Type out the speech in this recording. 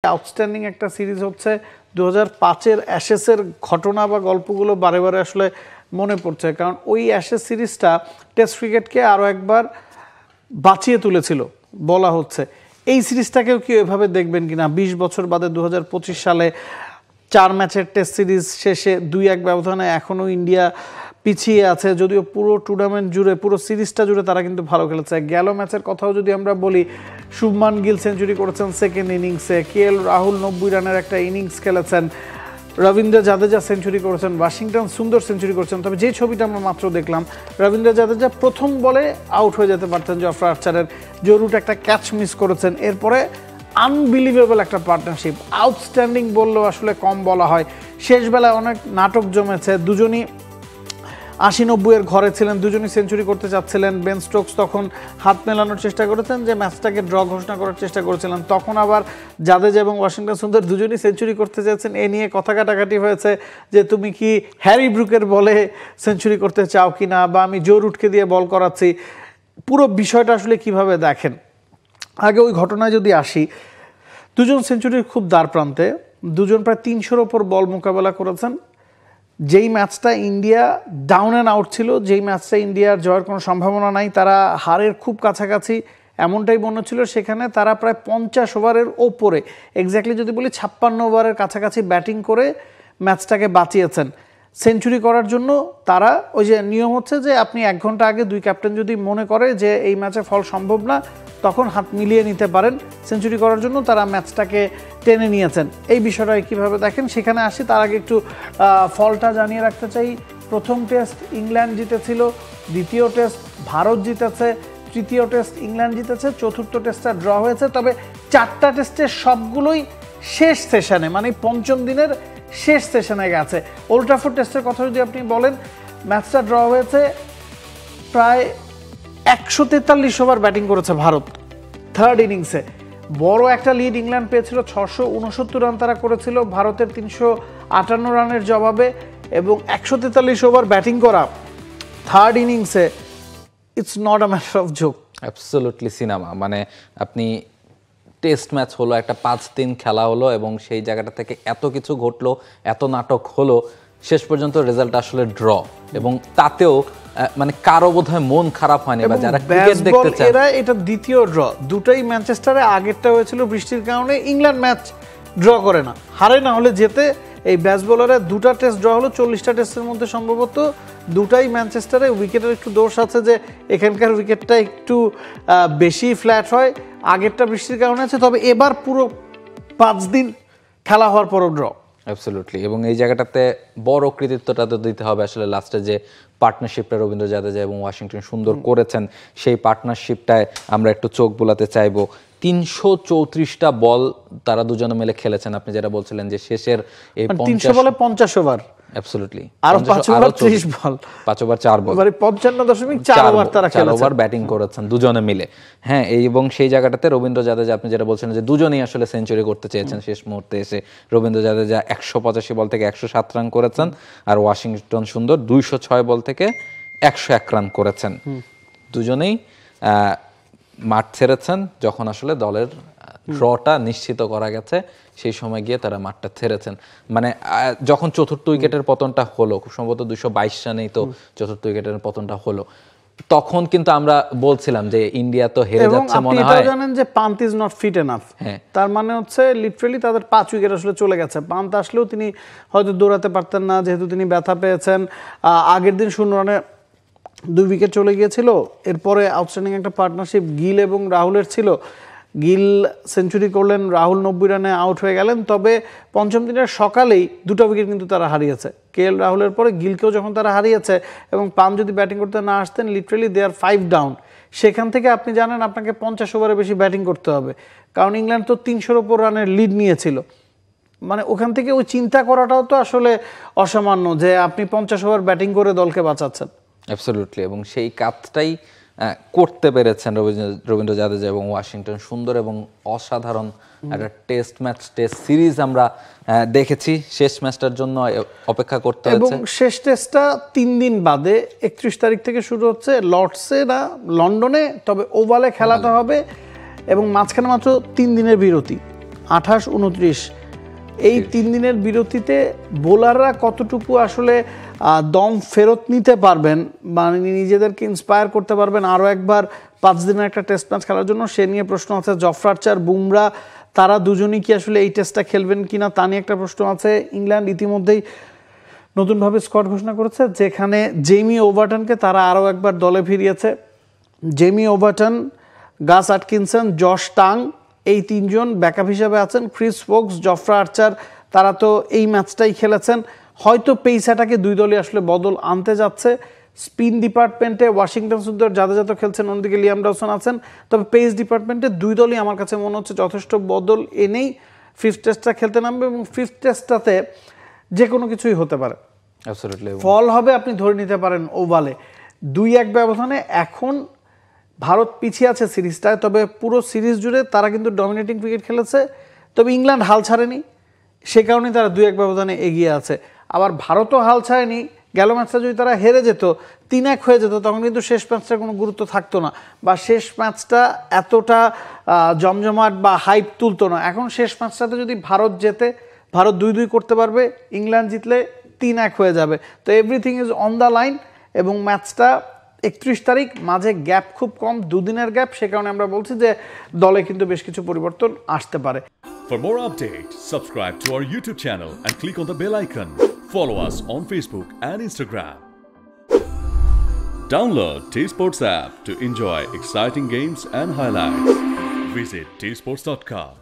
Outstanding একটা series হচ্ছে 2005-এর অ্যাশেসের ঘটনা বা গল্পগুলো বারে বারে আসলে মনে পড়ছে, কারণ ওই অ্যাশেস সিরিজটা টেস্ট ক্রিকেটকে আরও একবার বাঁচিয়ে তুলেছিল বলা হচ্ছে। এই সিরিজটাকেও কি এভাবে দেখবেন কিনা? 20 বছর বাদে 2025 সালে 4 ম্যাচের টেস্ট সিরিজ শেষে 2-1 ব্যবধানে এখনও ইন্ডিয়া পিছিয়ে আছে, যদিও পুরো টুর্নামেন্ট জুড়ে পুরো সিরিজটা জুড়ে তারা কিন্তু ভালো খেলেছে। গেল ম্যাচের কথাও যদি আমরা বলি, শুভমান গিল সেঞ্চুরি করেছেন সেকেন্ড ইনিংসে, কেএল রাহুল 90 রানের একটা ইনিংস খেলেছেন, রবীন্দ্র জাদেজা সেঞ্চুরি করেছেন, ওয়াশিংটন সুন্দর সেঞ্চুরি করেছেন। তবে যে ছবিটা আমরা মাত্র দেখলাম, রবীন্দ্র জাদেজা প্রথম বলে আউট হয়ে যেতে পারতেন জফরা আর্চারের, জরুট একটা ক্যাচ মিস করেছেন। এরপরে আনবিলিভেবল একটা পার্টনারশিপ, আউটস্ট্যান্ডিং বললেও আসলে কম বলা হয়। শেষ বেলায় অনেক নাটক জমেছে, দুজনই 80-90-এর ঘরে ছিলেন, দুজনই সেঞ্চুরি করতে চাচ্ছিলেন। বেন স্টোকস তখন হাত মেলানোর চেষ্টা করেছেন, যে ম্যাচটাকে ড্র ঘোষণা করার চেষ্টা করেছিলেন। তখন আবার জাদেজা এবং ওয়াশিংটন সুন্দর দুজনই সেঞ্চুরি করতে চেয়েছেন। এ নিয়ে কথা কাটাকাটি হয়েছে যে তুমি কি হ্যারি ব্রুকের বলে সেঞ্চুরি করতে চাও কি না, বা আমি জো রুটকে দিয়ে বল করাচ্ছি। পুরো বিষয়টা আসলে কিভাবে দেখেন? আগে ওই ঘটনায় যদি আসি, দুজন সেঞ্চুরির খুব দ্বার প্রান্তে, দুজন প্রায় 300-র ওপর বল মোকাবেলা করেছেন। যেই ম্যাচটা ইন্ডিয়া ডাউন অ্যান্ড আউট ছিল, যেই ম্যাচটা ইন্ডিয়ার জয়ের কোনো সম্ভাবনা নাই, তারা হারের খুব কাছাকাছি এমনটাই মনে ছিল, সেখানে তারা প্রায় 50 ওভারের ওপরে, এক্স্যাক্টলি যদি বলি 56 ওভারের কাছাকাছি ব্যাটিং করে ম্যাচটাকে বাঁচিয়েছেন। সেঞ্চুরি করার জন্য তারা, ওই যে নিয়ম হচ্ছে যে আপনি 1 ঘন্টা আগে দুই ক্যাপ্টেন যদি মনে করে যে এই ম্যাচে ফল সম্ভব না, তখন হাত মিলিয়ে নিতে পারেন। সেঞ্চুরি করার জন্য তারা ম্যাচটাকে টেনে নিয়েছেন। এই বিষয়টা কীভাবে দেখেন সেখানে আসি। তার আগে একটু ফলটা জানিয়ে রাখতে চাই। প্রথম টেস্ট ইংল্যান্ড জিতেছিল, দ্বিতীয় টেস্ট ভারত জিতেছে, তৃতীয় টেস্ট ইংল্যান্ড জিতেছে, চতুর্থ টেস্টটা ড্র হয়েছে। তবে 4টা টেস্টের সবগুলোই শেষ সেশনে, মানে পঞ্চম দিনের শেষ সেশনে গেছে। ওল্ড ট্রাফোর্ড টেস্টের কথা যদি আপনি বলেন, ম্যাচটা ড্র হয়েছে, প্রায় 143 ওভার ব্যাটিং করেছে ভারত থার্ড ইনিংসে। বড় একটা লিড ইংল্যান্ড পেয়েছিল, 669 রান তারা করেছিল ভারতের 358 রানের জবাবে, এবং 143 ওভার ব্যাটিং করা থার্ড ইনিংসে, it's not a matter of joke. Absolutely cinema. মানে আপনি টেস্ট ম্যাচ হলো, একটা 5 দিন খেলা হলো, এবং সেই জায়গাটা থেকে এত কিছু ঘটলো, এত নাটক হলো, শেষ পর্যন্ত রেজাল্ট আসলে ড্র, এবং তাতেও মানে কারো বোধহয় মন খারাপ হয়নি, বা যারা ক্রিকেট দেখতে চায়। এরা এটা দ্বিতীয় ড্র, দুটাই ম্যানচেস্টারে, আগেরটা হয়েছিল বৃষ্টির কারণে, ইংল্যান্ড ম্যাচ ড্র করে না, হারে না হলে যেতে। এই ব্যাস বোলারের 2টা টেস্ট ড্র হলো 40টা টেস্টের মধ্যে, সম্ভবত দুটাই ম্যানচেস্টারে। উইকেটের একটু দোষ আছে, যে এখানকার উইকেটটা একটু বেশি ফ্ল্যাট হয়, আগেরটা বৃষ্টির কারণে আছে। তবে এবার পুরো 5 দিন খেলা হওয়ার পরও ড্র। অ্যাবসলিউটলি। এবং এই জায়গাটাতে বড় কৃতিত্বটা তো দিতে হবে আসলে লাস্টে, যে পার্টনারশিপটা রবীন্দ্র জাদেজা এবং ওয়াশিংটন সুন্দর করেছেন, সেই পার্টনারশিপটায় আমরা একটু চোখ বোলাতে চাইবো। 334টা বল তারা দুজনে মিলে খেলেছেন। আপনি যেটা বলছিলেন যে শেষের এই 300 বলে 50 ওভার, অ্যাবসলিউটলি, আর 5 ওভার 30 বল, 5 ওভার 4 বল, মানে 55.4 ওভার তারা খেলেছেন, 4 ওভার ব্যাটিং করেছেন দুজনে মিলে। হ্যাঁ, এবং সেই জায়গাটাতে রবীন্দ্র জাদেজা, আপনি যেটা বলছেন যে দুজনেই আসলে সেঞ্চুরি করতে চেয়েছেন, শেষ মুহূর্তে এসে রবীন্দ্র জাদেজা 185 বল থেকে 107 রান করেছেন, আর ওয়াশিংটন সুন্দর 206 বল থেকে 101 রান করেছেন। দুজনেই মাঠ ছেড়েছেন যখন আসলে দলের ড্রটা নিশ্চিত করা গেছে, সেই সময় গিয়ে তারা মাঠটা ছেড়েছেন। মানে যখন চতুর্থ উইকেটের পতনটা হলো, খুব সম্ভবত 222 রানেই তো চতুর্থ উইকেটের পতনটা হলো, তখন কিন্তু আমরা বলছিলাম যে ইন্ডিয়া তো হেরে যাচ্ছে মনে হয়। আপনি জানেন যে Pant is not fit enough, তার মানে হচ্ছে লিটারালি তাদের 5 উইকেট আসলে চলে গেছে। পান্ত আসলেও তিনি হয়তো দৌড়াতে পারতেন না, যেহেতু তিনি ব্যথা পেয়েছেন। আগের দিন 0 রানে 2 উইকেট চলে গিয়েছিল। এরপরে আউটস্ট্যান্ডিং একটা পার্টনারশিপ গিল এবং রাহুলের ছিল। গিল সেঞ্চুরি করলেন, রাহুল 90 রানে আউট হয়ে গেলেন। তবে পঞ্চম দিনের সকালেই 2টা উইকেট কিন্তু তারা হারিয়েছে। কেএল রাহুলের পরে গিলকেও যখন তারা হারিয়েছে, এবং পান যদি ব্যাটিং করতে না আসতেন, লিটারালি দে আর 5 ডাউন। সেখান থেকে আপনি জানেন আপনাকে 50 ওভারে বেশি ব্যাটিং করতে হবে, কারণ ইংল্যান্ড তো 300-র ওপর রানের লিড নিয়েছিল। মানে ওখান থেকে ওই চিন্তা করাটাও তো আসলে অসামান্য, যে আপনি 50 ওভার ব্যাটিং করে দলকে বাঁচাচ্ছেন। অ্যাবসলিউটলি। এবং সেই কাজটাই করতে পেরেছেন রবীন্দ্র জাদেজা এবং ওয়াশিংটন সুন্দর, এবং অসাধারণ একটা টেস্ট ম্যাচ, টেস্ট সিরিজ আমরা দেখেছি। শেষ ম্যাচটার জন্য অপেক্ষা করতে হয়েছে, এবং শেষ টেস্টটা 3 দিন বাদে 31 তারিখ থেকে শুরু হচ্ছে, লর্ডসে না লন্ডনে, তবে ওভালে খেলাটা হবে, এবং মাঝখানে মাত্র 3 দিনের বিরতি। 28, 29 এই 3 দিনের বিরতিতে বোলাররা কতটুকু আসলে দম ফেরত নিতে পারবেন, মানে নিজেদেরকে ইন্সপায়ার করতে পারবেন আরও একবার 5 দিনের একটা টেস্ট ম্যাচ খেলার জন্য, সে নিয়ে প্রশ্ন আছে। জফরা আর্চার, বুমরা তারা দুজনেই কি আসলে এই টেস্টটা খেলবেন কিনা তা নিয়ে একটা প্রশ্ন আছে। ইংল্যান্ড ইতিমধ্যেই নতুনভাবে স্কোয়াড ঘোষণা করেছে, যেখানে জেমি ওভারটনকে তারা আরও একবার দলে ফিরিয়েছে। জেমি ওভারটন, গাস আটকিনসন, জশ টাং এই 3 জন ব্যাকআপ হিসেবে আছেন। ক্রিস ফোক্স, জফরা আর্চার তারা তো এই ম্যাচটাই খেলেছেন। হয়তো পেসাটাকে 2 দলই আসলে বদল আনতে যাচ্ছে। স্পিন ডিপার্টমেন্টে ওয়াশিংটন সুন্দর জাদেজা তো খেলছেন, অন্যদিকে লিয়াম ডসন আছেন। তবে পেস ডিপার্টমেন্টে 2 দলই আমার কাছে মনে হচ্ছে যথেষ্ট বদল এনেই 5th টেস্টটা খেলতে নামবে, এবং 5th টেস্টটাতে যে কোনো কিছুই হতে পারে। ফল হবে আপনি ধরে নিতে পারেন ওভালে 2-1 ব্যবধানে। এখন ভারত পিছিয়ে আছে সিরিজটায়, তবে পুরো সিরিজ জুড়ে তারা কিন্তু ডমিনেটিং ক্রিকেট খেলেছে। তবে ইংল্যান্ড হাল ছাড়েনি, সে কারণে তারা 2-1 ব্যবধানে এগিয়ে আছে। আবার ভারতও হাল ছাড়েনি, গেল ম্যাচটা যদি তারা হেরে যেত, 3-1 হয়ে যেত, তখন কিন্তু শেষ ম্যাচটার কোনো গুরুত্ব থাকতো না, বা শেষ ম্যাচটা এতটা জমজমাট বা হাইপ তুলতো না। এখন শেষ ম্যাচটাতে যদি ভারত জেতে, ভারত 2-2 করতে পারবে, ইংল্যান্ড জিতলে 3-1 হয়ে যাবে। তো everything is on the line, এবং ম্যাচটা 31 তারিখ, মাঝে গ্যাপ খুব কম, 2 দিনের গ্যাপ, সে কারণে আমরা বলছি যে দলে কিন্তু বেশ কিছু পরিবর্তন আসতে পারে। For more updates, subscribe to our YouTube channel and click on the bell icon. Follow us on Facebook and Instagram. Download T-Sports app to enjoy exciting games and highlights. Visit tsports.com.